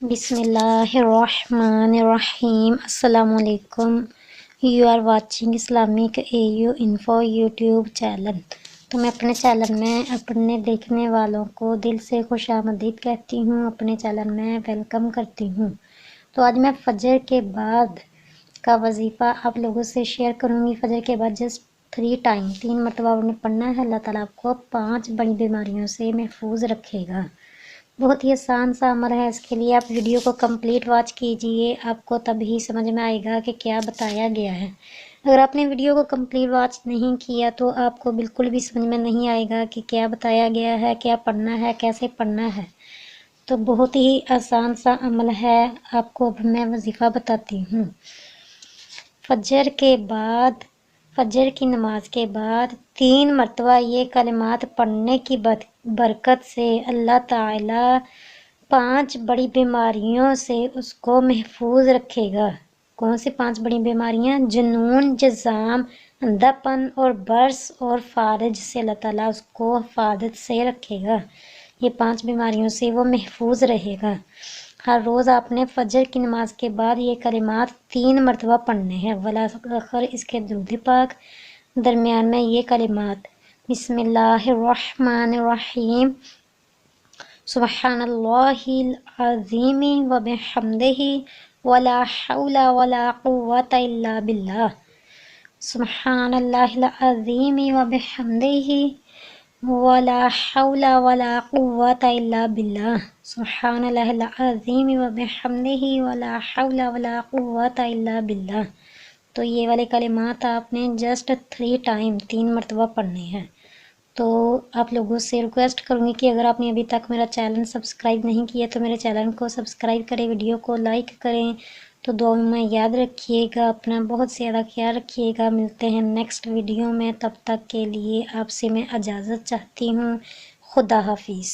بسم اللہ الرحمن الرحیم۔ السلام علیکم۔ You are watching Islamic A U info YouTube channel. تو میں اپنے چینل میں اپنے دیکھنے والوں کو دل سے خوش آمدید کہتی ہوں، اپنے چینل میں ویلکم کرتی ہوں۔ تو آج میں فجر کے بعد کا وظیفہ آپ لوگوں سے شیئر کروں گی۔ فجر کے بعد جسٹ 3 مرتبہ آپ نے پڑھنا ہے۔ اللہ تعالیٰ آپ کو 5 بڑی بیماریوں سے محفوظ رکھے گا۔ بہت ہی آسان سا عمل ہے، اس کے لیے آپ ویڈیو کو کمپلیٹ واچ کیجئے، آپ کو تب ہی سمجھ میں آئے گا کہ کیا بتایا گیا ہے۔ اگر آپ نے ویڈیو کو کمپلیٹ واچ نہیں کیا تو آپ کو بالکل بھی سمجھ میں نہیں آئے گا کہ کیا بتایا گیا ہے، کیا پڑھنا ہے، کیسے پڑھنا ہے۔ تو بہت ہی آسان سا عمل ہے، آپ کو اب میں وظیفہ بتاتی ہوں۔ فجر کی نماز کے بعد 3 مرتبہ یہ کلمات پڑھنے کی برکت سے اللہ تعالیٰ 5 بڑی بیماریوں سے اس کو محفوظ رکھے گا۔ کون سی 5 بڑی بیماریاں؟ جنون، جذام، اندھا پن اور برس اور فالج سے اللہ تعالیٰ اس کو حفاظت سے رکھے گا۔ یہ 5 بیماریوں سے وہ محفوظ رہے گا۔ ہر روز آپ نے فجر کی نماز کے بعد یہ کلمات 3 مرتبہ پڑھنے ہیں۔ ولاخر اس کے درود پاک، درمیان میں یہ کلمات: بسم اللہ الرحمن الرحیم، سبحان اللہ العظیم وبحمدہ، ولا حول ولا قوة الا باللہ، سبحان اللہ العظیم وبحمدہ، ولا حول ولا قوة الا باللہ، سبحان اللہ العظیم وبحمدہ، ولا حول ولا قوة الا باللہ۔ تو یہ والے کلمات آپ نے جسٹ 3 مرتبہ پڑھنے ہیں۔ تو آپ لوگوں سے ریکویسٹ کروں گی کہ اگر آپ نے ابھی تک میرا چینل سبسکرائب نہیں کیا تو میرے چینل کو سبسکرائب کریں، ویڈیو کو لائک کریں۔ تو دعاؤں میں یاد رکھیے گا، اپنا بہت زیادہ خیال رکھیے گا۔ ملتے ہیں نیکسٹ ویڈیو میں، تب تک کے لیے آپ سے میں اجازت چاہتی ہوں۔ خدا حافظ۔